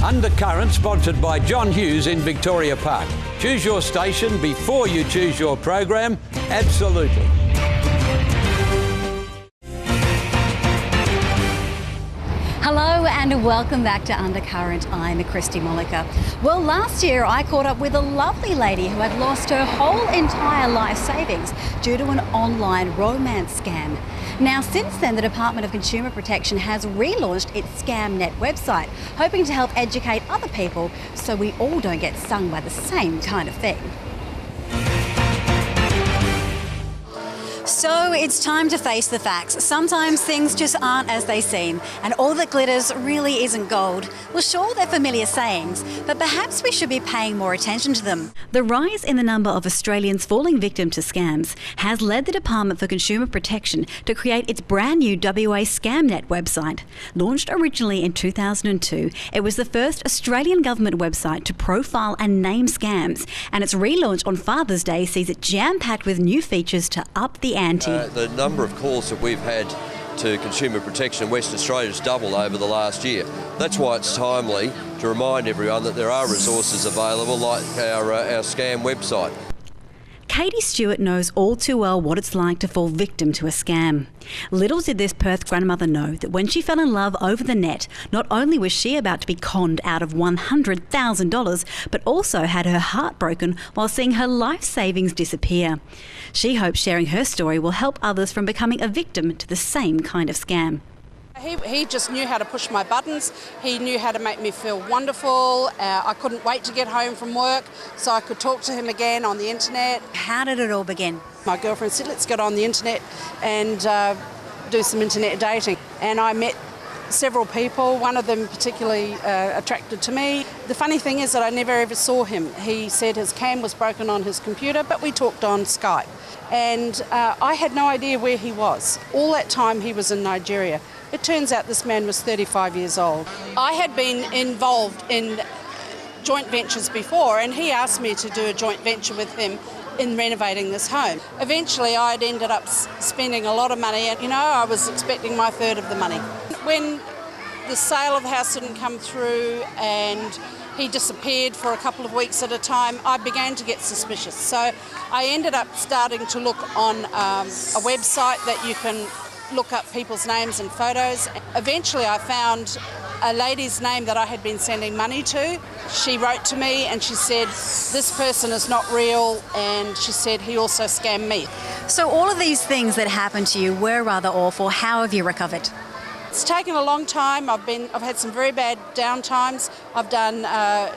Undercurrent, sponsored by John Hughes in Victoria Park. Choose your station before you choose your program. Absolutely. Hello and welcome back to Undercurrent. I'm Christy Mollica. Well, last year I caught up with a lovely lady who had lost her whole entire life savings due to an online romance scam. Now, since then, the Department of Consumer Protection has relaunched its ScamNet website, hoping to help educate other people so we all don't get stung by the same kind of thing. So it's time to face the facts. Sometimes things just aren't as they seem, and all that glitters really isn't gold. Well, sure, they're familiar sayings, but perhaps we should be paying more attention to them. The rise in the number of Australians falling victim to scams has led the Department for Consumer Protection to create its brand new WA ScamNet website. Launched originally in 2002, it was the first Australian government website to profile and name scams, and its relaunch on Father's Day sees it jam-packed with new features to up the ante. The number of calls that we've had to Consumer Protection in Western Australia has doubled over the last year. That's why it's timely to remind everyone that there are resources available like our scam website. Katie Stewart knows all too well what it's like to fall victim to a scam. Little did this Perth grandmother know that when she fell in love over the net, not only was she about to be conned out of $100,000, but also had her heart broken while seeing her life savings disappear. She hopes sharing her story will help others from becoming a victim to the same kind of scam. He just knew how to push my buttons. He knew how to make me feel wonderful. I couldn't wait to get home from work so I could talk to him again on the internet. How did it all begin? My girlfriend said, let's get on the internet and do some internet dating. And I met several people, one of them particularly attracted to me. The funny thing is that I never ever saw him. He said his cam was broken on his computer, but we talked on Skype. And I had no idea where he was. All that time he was in Nigeria. It turns out this man was 35 years old. I had been involved in joint ventures before, and he asked me to do a joint venture with him in renovating this home. Eventually I'd ended up spending a lot of money, and I was expecting my third of the money. When the sale of the house didn't come through and he disappeared for a couple of weeks at a time, I began to get suspicious. So I ended up starting to look on a website that you can look up people's names and photos. Eventually I found a lady's name that I had been sending money to. She wrote to me and she said, this person is not real, and she said he also scammed me. So all of these things that happened to you were rather awful. How have you recovered? It's taken a long time. I've had some very bad downtimes. I've done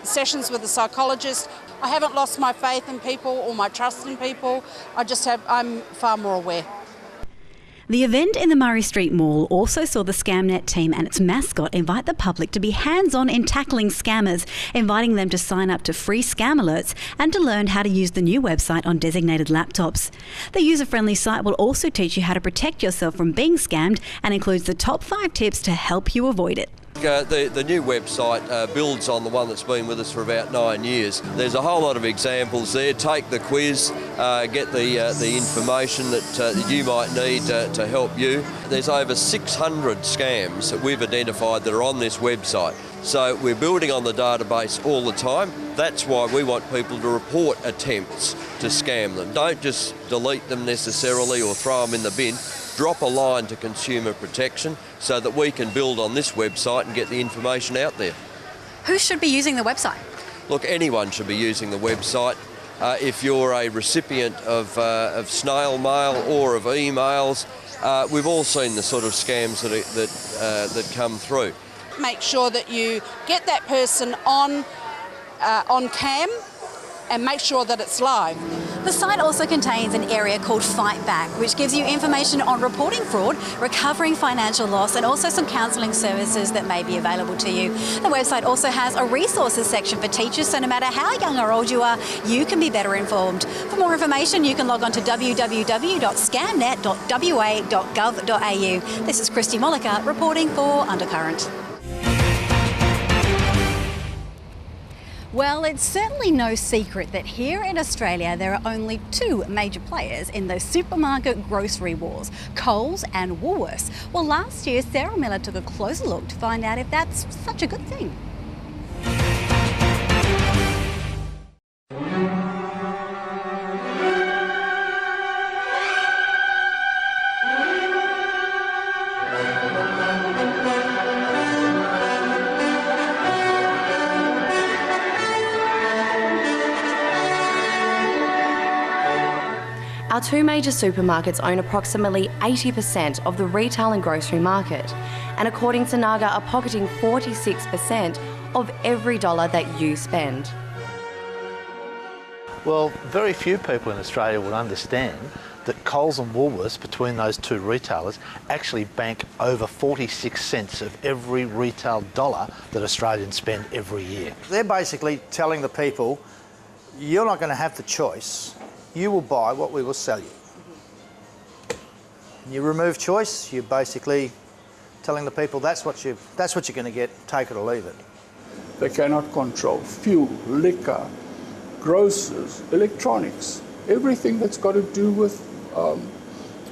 sessions with a psychologist. I haven't lost my faith in people or my trust in people. I'm far more aware. The event in the Murray Street Mall also saw the ScamNet team and its mascot invite the public to be hands-on in tackling scammers, inviting them to sign up to free scam alerts and to learn how to use the new website on designated laptops. The user-friendly site will also teach you how to protect yourself from being scammed and includes the top 5 tips to help you avoid it. The new website builds on the one that's been with us for about 9 years. There's a whole lot of examples there. Take the quiz, get the information that you might need to help you. There's over 600 scams that we've identified that are on this website. So we're building on the database all the time. That's why we want people to report attempts to scam them. Don't just delete them necessarily or throw them in the bin. Drop a line to Consumer Protection so that we can build on this website and get the information out there. Who should be using the website? Look, anyone should be using the website. If you're a recipient of snail mail or of emails, we've all seen the sort of scams that come through. Make sure that you get that person on cam and make sure that it's live. The site also contains an area called Fight Back, which gives you information on reporting fraud, recovering financial loss, and also some counselling services that may be available to you. The website also has a resources section for teachers, so no matter how young or old you are, you can be better informed. For more information, you can log on to www.scamnet.wa.gov.au. This is Christy Mollica reporting for Undercurrent. Well, it's certainly no secret that here in Australia there are only 2 major players in those supermarket grocery wars, Coles and Woolworths. Well, last year Sarah Miller took a closer look to find out if that's such a good thing. Our two major supermarkets own approximately 80% of the retail and grocery market, and according to Naga, are pocketing 46% of every dollar that you spend. Well, very few people in Australia would understand that Coles and Woolworths, between those two retailers, actually bank over 46 cents of every retail dollar that Australians spend every year. They're basically telling the people, you're not going to have the choice. You will buy what we will sell you. You remove choice, you're basically telling the people that's what you're going to get, take it or leave it. They cannot control fuel, liquor, grocers, electronics, everything that's got to do with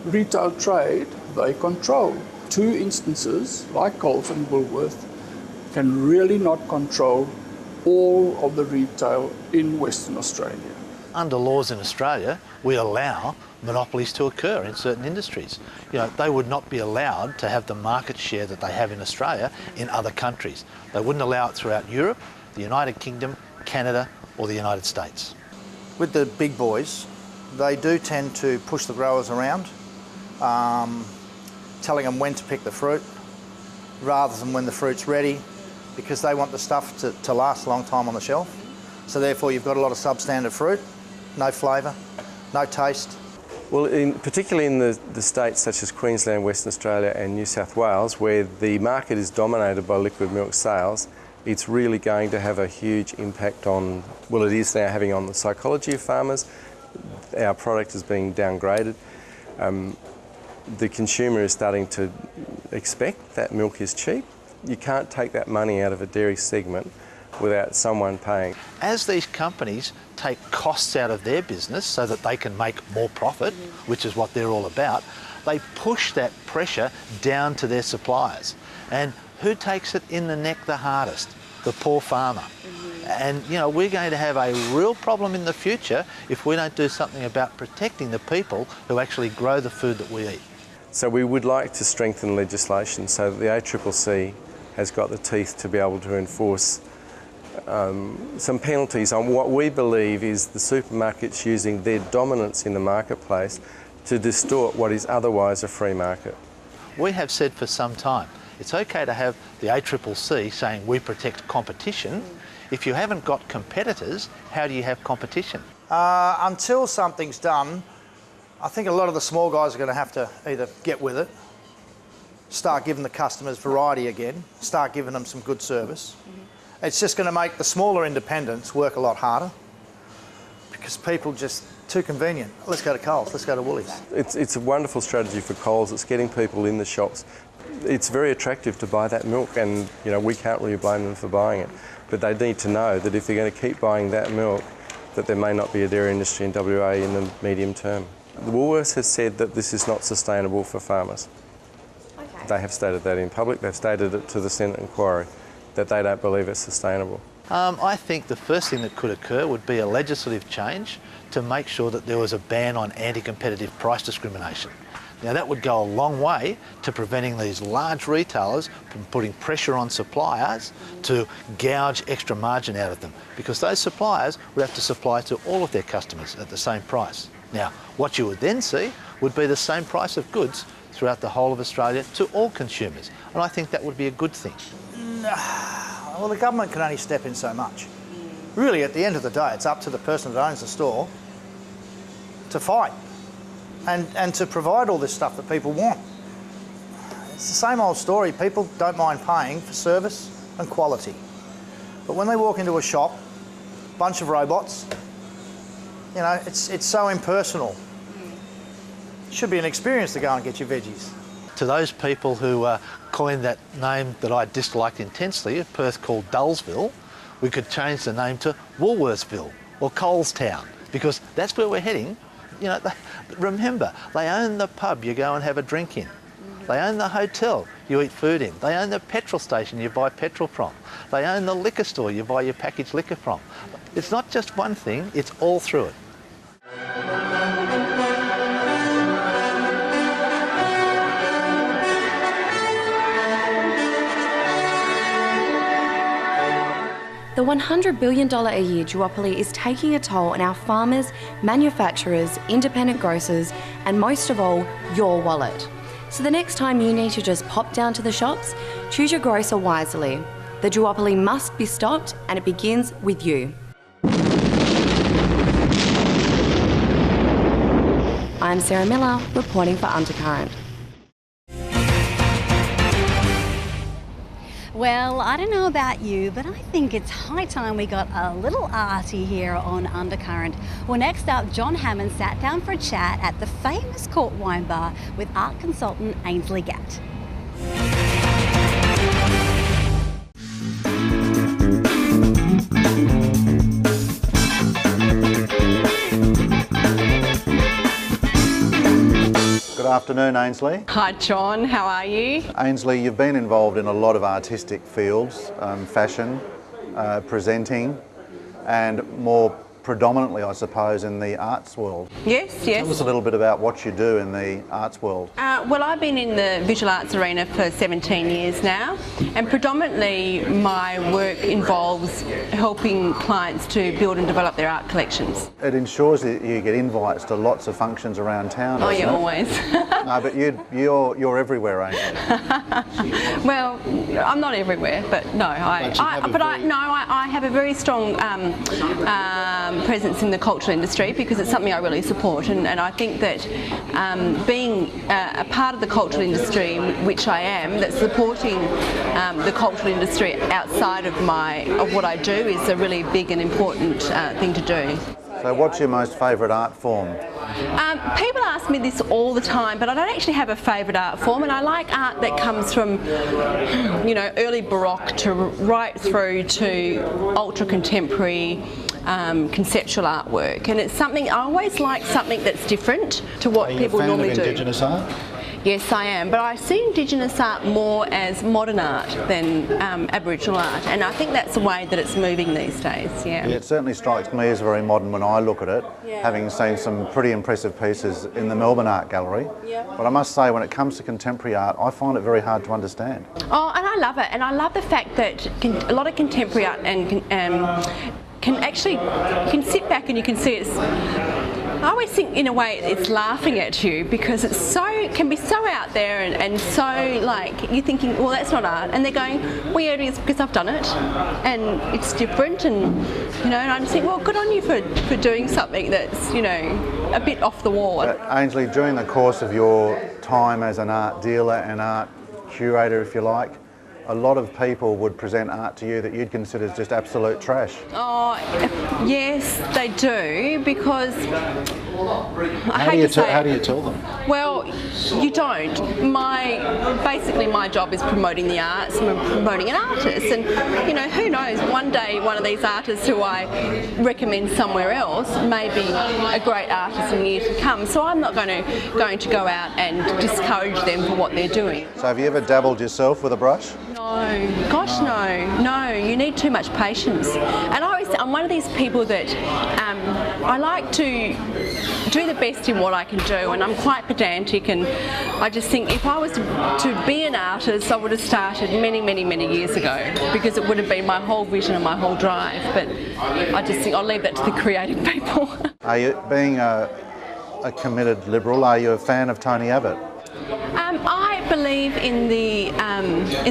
retail trade, they control. Two instances, like Coles and Woolworths, can really not control all of the retail in Western Australia. Under laws in Australia, we allow monopolies to occur in certain industries. You know, they would not be allowed to have the market share that they have in Australia in other countries. They wouldn't allow it throughout Europe, the United Kingdom, Canada, or the United States. With the big boys, they do tend to push the growers around, telling them when to pick the fruit rather than when the fruit's ready, because they want the stuff to last a long time on the shelf. So therefore you've got a lot of substandard fruit, no flavour, no taste. Well, particularly in the states such as Queensland, Western Australia and New South Wales, where the market is dominated by liquid milk sales, it's really going to have a huge impact on, well, it is now having on the psychology of farmers. Our product is being downgraded. The consumer is starting to expect that milk is cheap. You can't take that money out of a dairy segment without someone paying. As these companies take costs out of their business so that they can make more profit, which is what they're all about, they push that pressure down to their suppliers. And who takes it in the neck the hardest? The poor farmer. And, you know, we're going to have a real problem in the future if we don't do something about protecting the people who actually grow the food that we eat. So we would like to strengthen legislation so that the ACCC has got the teeth to be able to enforce some penalties on what we believe is the supermarkets using their dominance in the marketplace to distort what is otherwise a free market. We have said for some time, it's okay to have the ACCC saying we protect competition. If you haven't got competitors, how do you have competition? Until something's done, I think a lot of the small guys are going to have to either get with it, start giving the customers variety again, start giving them some good service. It's just going to make the smaller independents work a lot harder because people just too convenient. Let's go to Coles, let's go to Woolies. It's a wonderful strategy for Coles. It's getting people in the shops. It's very attractive to buy that milk, and you know we can't really blame them for buying it. But they need to know that if they're going to keep buying that milk, that there may not be a dairy industry in WA in the medium term. The Woolworths has said that this is not sustainable for farmers. Okay. They have stated that in public. They've stated it to the Senate inquiry, that they don't believe it's sustainable. I think the first thing that could occur would be a legislative change to make sure that there was a ban on anti-competitive price discrimination. Now that would go a long way to preventing these large retailers from putting pressure on suppliers to gouge extra margin out of them, because those suppliers would have to supply to all of their customers at the same price. Now, what you would then see would be the same price of goods throughout the whole of Australia to all consumers, and I think that would be a good thing. Well, the government can only step in so much. Really, at the end of the day, it's up to the person that owns the store to fight and to provide all this stuff that people want. It's the same old story. People don't mind paying for service and quality. But when they walk into a shop, bunch of robots, you know, it's so impersonal. It should be an experience to go and get your veggies. To those people who coined that name that I disliked intensely, Perth called Dullsville, we could change the name to Woolworthsville or Colestown, because that's where we're heading. You know, remember, they own the pub you go and have a drink in. They own the hotel you eat food in. They own the petrol station you buy petrol from. They own the liquor store you buy your packaged liquor from. It's not just one thing, it's all through it. The $100 billion a year duopoly is taking a toll on our farmers, manufacturers, independent grocers, and most of all, your wallet. So the next time you need to just pop down to the shops, choose your grocer wisely. The duopoly must be stopped, and it begins with you. I'm Sarah Miller, reporting for Undercurrent. Well, I don't know about you, but I think it's high time we got a little arty here on Undercurrent. Well, next up, John Hammond sat down for a chat at the famous Court Wine Bar with art consultant Ainsley Gatt. Good afternoon, Ainsley. Hi John, how are you? Ainsley, you've been involved in a lot of artistic fields, fashion, presenting, and more predominantly, I suppose, in the arts world. Yes. Tell us a little bit about what you do in the arts world. Well, I've been in the visual arts arena for 17 years now, and predominantly my work involves helping clients to build and develop their art collections. It ensures that you get invites to lots of functions around town. Oh yeah, always. No, but you're everywhere, Ainsley. Well, I'm not everywhere, but no, I have a very strong presence in the cultural industry because it's something I really support, and I think that being a part of the cultural industry, which I am, that's supporting the cultural industry outside of what I do is a really big and important thing to do. So what's your most favourite art form? People ask me this all the time, but I don't actually have a favourite art form, and I like art that comes from, early Baroque to right through to ultra contemporary conceptual artwork, and it's something I always like, something that's different to what people normally do. Are you a fan of Indigenous art? Yes, I am, but I see Indigenous art more as modern art than Aboriginal art, and I think that's the way that it's moving these days, yeah. It certainly strikes me as very modern when I look at it, having seen some pretty impressive pieces in the Melbourne Art Gallery. But I must say, when it comes to contemporary art, I find it very hard to understand. Oh, and I love it, and I love the fact that a lot of contemporary art you can sit back and you can see it's, I always think in a way it's laughing at you because it can be so out there and so like you're thinking, well, that's not art, and they're going, well, yeah, it is because I've done it and it's different, and and I just think, well, good on you for doing something that's a bit off the wall. Ainsley, during the course of your time as an art dealer and art curator, if you like, a lot of people would present art to you that you'd consider as just absolute trash. Oh, yes, they do, because How do you tell them? Well, you don't. Basically my job is promoting the arts and promoting an artist, and who knows, one day one of these artists who I recommend somewhere else may be a great artist in years to come, so I'm not going to go out and discourage them for what they're doing. So have you ever dabbled yourself with a brush? No, gosh no, you need too much patience. And I'm one of these people that I like to do the best in what I can do, and I'm quite pedantic, and I just think if I was to be an artist, I would have started many years ago, because it would have been my whole vision and my whole drive, but I just think I'll leave that to the creative people. Are you, being a committed Liberal, are you a fan of Tony Abbott? I believe in the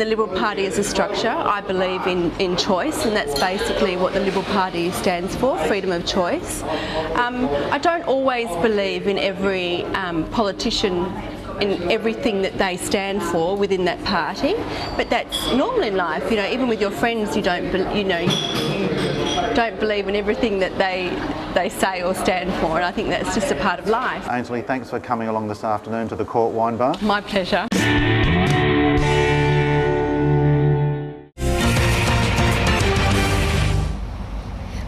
Liberal Party as a structure. I believe in choice, and that's basically what the Liberal Party stands for, freedom of choice. I don't always believe in every politician in everything that they stand for within that party, but that's normal in life. Even with your friends, you don't believe in everything that they say or stand for, and I think that's just a part of life. Ainsley, thanks for coming along this afternoon to the Court Wine Bar. My pleasure.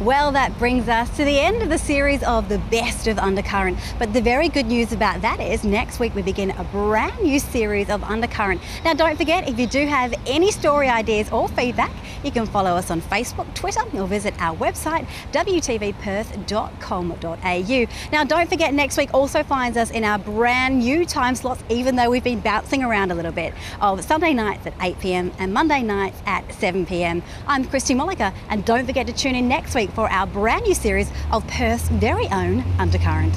Well, that brings us to the end of the series of the best of Undercurrent. But the very good news about that is next week we begin a brand new series of Undercurrent. Now, don't forget, if you do have any story ideas or feedback, you can follow us on Facebook, Twitter, or visit our website, wtvperth.com.au. Now, don't forget, next week also finds us in our brand new time slots, even though we've been bouncing around a little bit, of Sunday nights at 8 p.m. and Monday nights at 7 p.m. I'm Christy Mollica, and don't forget to tune in next week for our brand new series of Perth's very own Undercurrent.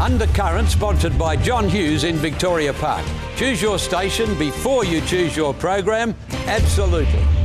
Undercurrent, sponsored by John Hughes in Victoria Park. Choose your station before you choose your program. Absolutely.